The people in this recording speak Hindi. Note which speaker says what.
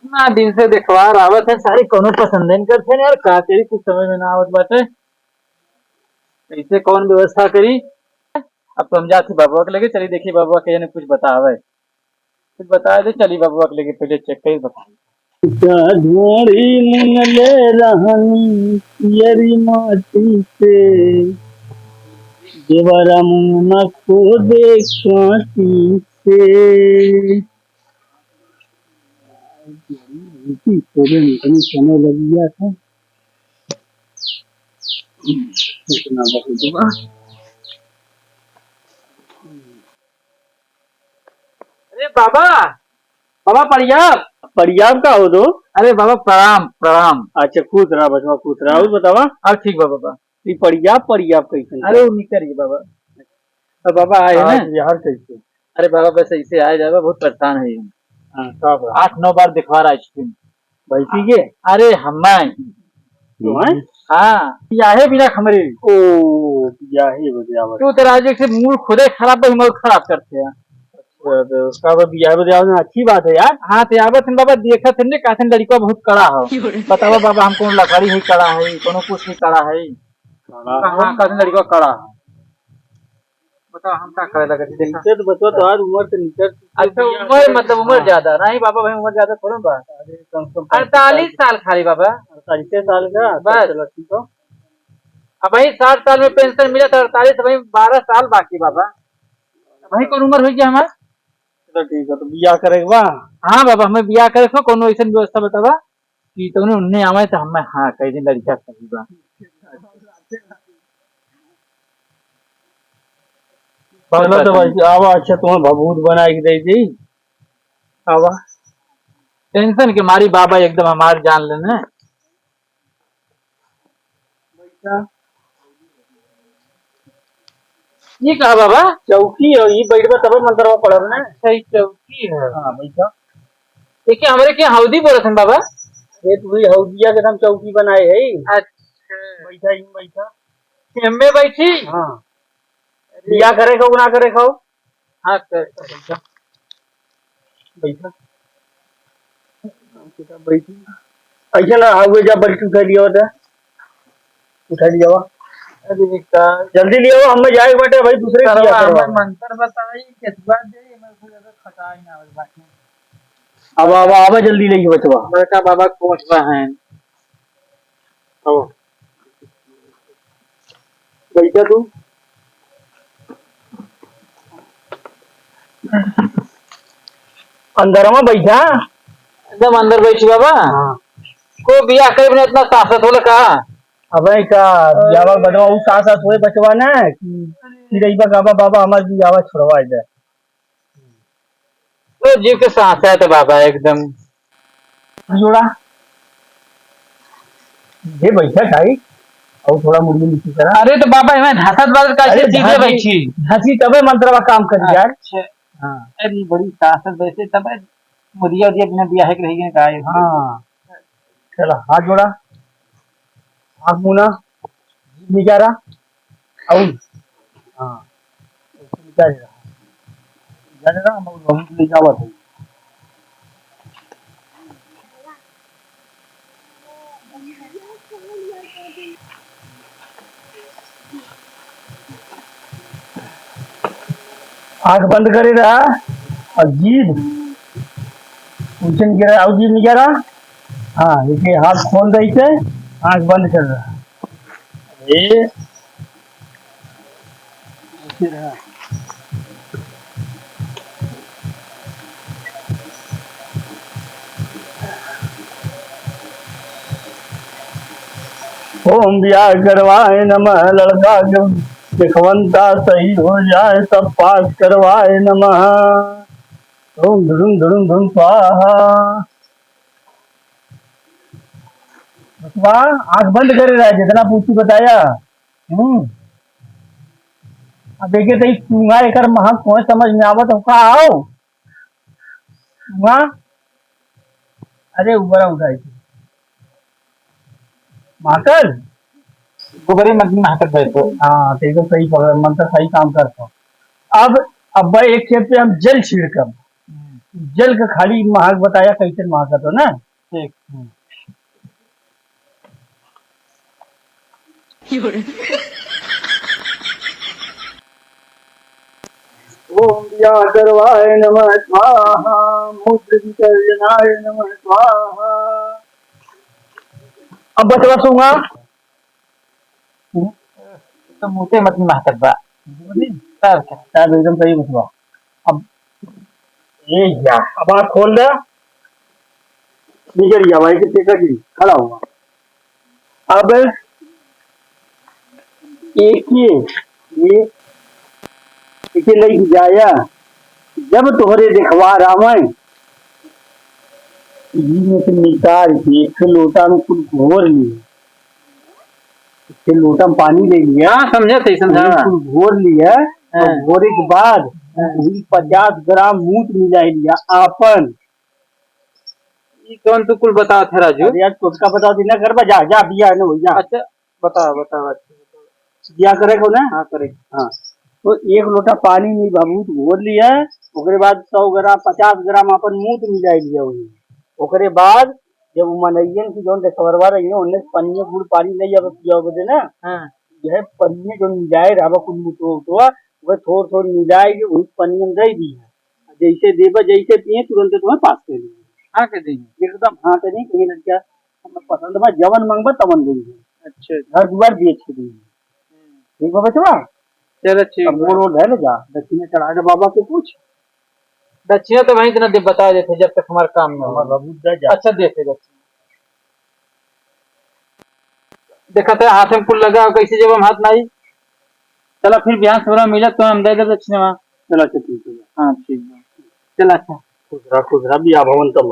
Speaker 1: ना दिन से देखवा आवत है सारी कोनो पसंद नहीं करते यार का तेरी कुछ समझ में ना आवत बाटे। कैसे कौन व्यवस्था करी। अब तो हम जाती बाबुआ के लगे चली देखी बाबुआ के ने कुछ बतावे कुछ बता दे चली बाबुआ के लगे पहले चेक कर बता।
Speaker 2: ढोड़ी मुंगले रहनी पियरी माटी से देवरा मुंह को देखी से समय लग गया था इतना बहुत हुआ।
Speaker 1: अरे बाबा बाबा प्रयाब।
Speaker 2: परियाब का हो दो।
Speaker 1: अरे बाबा प्रणाम प्रणाम।
Speaker 2: अच्छा खुश रहा बचवा खुश रहा और बतावा
Speaker 1: अब ठीक बा बाबा।
Speaker 2: ये परियाब कैसे
Speaker 1: अरे वो निकल गई बाबा। अब बाबा आए हैं ना।
Speaker 2: यार कैसे
Speaker 1: अरे बाबा बस ऐसे आया जाएगा बहुत परेशान है हम।
Speaker 2: हाँ साहब
Speaker 1: 8-9 बार दिखवा रहा है।
Speaker 2: बैठी के
Speaker 1: अरे हम हाँ याहे बिना खमरे
Speaker 2: ओ या ही बजावत
Speaker 1: क्यों तेरा आज से मूड खुदे खराब है मूड खराब करते हैं।
Speaker 2: उसका बियाह बजावना अच्छी बात है यार।
Speaker 1: हाँ ते आवत है बाबा देखा थे ने काथन लड़का बहुत कड़ा हो। बताओ बाबा हम कौन लकड़ी है कड़ा है कोनो कुछ नहीं कड़ा है। कहाँ काथन लड़का कड़ा है। बताओ हम क्या करे लगा देखा।
Speaker 2: नीचे तो बचवा तो आज उम्र से नीचे
Speaker 1: अच्छा उम्र मतलब उम्र ज्यादा नहीं बाबा भाई उम्र ज्यादा थोड़ा बा।
Speaker 2: कम से कम
Speaker 1: 48 साल खाली बाबा
Speaker 2: 48 साल का
Speaker 1: बस।
Speaker 2: चलो ठीक हो।
Speaker 1: अब भाई 60 साल में पेंशन मिला था 48 भाई 12 साल बाकी बाबा। भाई कौन उम्र हो गया हमारा।
Speaker 2: चलो ठीक है तो बियाह करेगा बा।
Speaker 1: हाँ बाबा हमें बियाह करे सो कोनो ऐसा व्यवस्था बतावा कि तुमने उन्हें आवे तो हमें हाँ कई दिन लड़का सही बा।
Speaker 2: चलो तो भाई आवा अच्छा तुम्हें भभूत बना के दे दी आवा।
Speaker 1: टेंशन के मारी बाबा एकदम हमार जान लेने। ये कहा बाबा
Speaker 2: चौकी है ये बैठवा तब मंदिरवा पड़ब ना।
Speaker 1: सही चौकी है।
Speaker 2: हाँ बैठा
Speaker 1: देखिए हमारे क्या हौदी बोलत हैं बाबा।
Speaker 2: ये पूरी हौदिया के हम चौकी बनाए है।
Speaker 1: अच्छा
Speaker 2: बैठा यूं बैठा
Speaker 1: एम्मे बैठी।
Speaker 2: हाँ बियाह करे खाओ ना करे खाओ
Speaker 1: हाँ कर
Speaker 2: बैठा बैठा बैठी ऐसा ना आगे जा बल्कि उठा लिया होता उठा लिया हुआ
Speaker 1: अरे का
Speaker 2: जल्दी लिया हुआ हमें जाए बेटे भाई दूसरे की बियाह करवा।
Speaker 1: मंत्र बताई केतबा दे मैं फिर खटाई ना हो बाकी।
Speaker 2: अब आवा जल्दी लेगी बचवा।
Speaker 1: बड़का बाबा कोठवा हैं।
Speaker 2: आओ बैठा तू अंदर में बैठा
Speaker 1: एकदम अंदर बैठी बाबा।
Speaker 2: हाँ
Speaker 1: को बियाह करे बिना इतना ताकत होला का।
Speaker 2: अबे का बियाह बचवा उस साथ साथ हुए बचवा ना कि रही बाबा बाबा हमारे बियाह छोड़वा दे।
Speaker 1: तो जीव के सांस है तो बाबा एकदम
Speaker 2: जोड़ा ये बैठा खाई और थोड़ा मुर्गी नीचे करा।
Speaker 1: अरे तो बाबा मैं धासत बात का
Speaker 2: अरे
Speaker 1: सीधे बैठी।
Speaker 2: धसी तबे मंत्रवा काम कर यार।
Speaker 1: अच्छा
Speaker 2: हाँ
Speaker 1: अरे बड़ी ताकत वैसे तब मुदिया उदिया बिना बियाह के रहेगी का।
Speaker 2: हाँ चला हाथ जोड़ा आँख मुना निकारा और हाँ निकाल हम ले जावा थे। आँख बंद करे रहा और जीभ पूछन गिरा और जीभ निकारा। हाँ देखिए हाथ खोल रही थे आँख बंद कर रहा ये ओम ब्याह करवाए नमः लड़का जब दिखवंता सही हो जाए तब पास करवाए नमः ओम धुरुम धुरुम धुम स्वाहा। आंख बंद करे रहा जितना पूछू बताया। अब देखिए तो चूंगा एक महा कौन समझ में आवत हो का आओ चूंगा। अरे ऊपर उठाई महाकल
Speaker 1: गोबरे मत में हाथ बैठो।
Speaker 2: हाँ ठीक है सही पकड़ मंत्र सही काम करता हूँ। अब एक खेप पे हम जल छिड़कम जल का खाली महाग बताया कैसे महाग तो ना।
Speaker 1: ठीक।
Speaker 2: ओम व्याकरवाय नमः स्वाहा मूत्र विसर्जनाय नमः स्वाहा। अब बचवा सूंगा
Speaker 1: तो मुझे मत महकत बा सर क्या।
Speaker 2: शायद एकदम सही बचवा। अब ये क्या, अब आँख खोल दे, निकल गया भाई कितने का जी खड़ा हुआ। अब एक ये नहीं जाया जब तोहरे दिखवा रावण में से निकाल के एक लोटा में कुछ घोर लिया, फिर लोटा में पानी ले लिया।
Speaker 1: हाँ समझा सही समझा।
Speaker 2: कुछ घोर लिया और घोरे के बाद 50 ग्राम मूत मिला लिया आपन।
Speaker 1: ये कौन तू कुल बता था राजू।
Speaker 2: अरे यार टोटका बता देना कर बा, जा जा बिया न हो जा।
Speaker 1: अच्छा बता बता
Speaker 2: बिया करे को ना।
Speaker 1: हाँ करे।
Speaker 2: हाँ तो एक लोटा पानी में बाबूत घोर लिया, ओकरे बाद 100 ग्राम 50 ग्राम अपन मूत मिला लिया वही। ओकरे बाद जब मनइयन की जौन देखवरवा रही है उन्हें पन्नी गुड़ पानी नहीं अब पिया बदे ना।
Speaker 1: हाँ
Speaker 2: यह पन्नी जो मिलाए रहा कुल मुतो वह थोड़ थोड़ मिलाए के वही पन्नी में दे दी है। जैसे देबा जैसे पिए तुरंत तुम्हें पास कर दी।
Speaker 1: हाँ कर देंगे
Speaker 2: एकदम हाँ तो नहीं कहीं लग गया हमें पसंद बा जवन मंगबा तवन देंगे।
Speaker 1: अच्छा
Speaker 2: घर द्वार बेच के देंगे। ठीक है बचवा।
Speaker 1: चलो ठीक
Speaker 2: अब वो रोड है ना जा दक्षिण चढ़ा दे बाबा से पूछ।
Speaker 1: दक्षिणा तो वहीं इतना दे बता देते जब तक हमारा काम ना
Speaker 2: हमारा
Speaker 1: हो।
Speaker 2: बाबू जा
Speaker 1: अच्छा देते दक्षिणा देखा था हाथ में कुल लगा और कैसे जब हम हाथ नहीं। चलो फिर बिहान सुबह मिला तो हम दे दे दक्षिणा।
Speaker 2: चलो अच्छा ठीक है।
Speaker 1: हाँ ठीक है चलो अच्छा
Speaker 2: खुश रहा भी भवन तब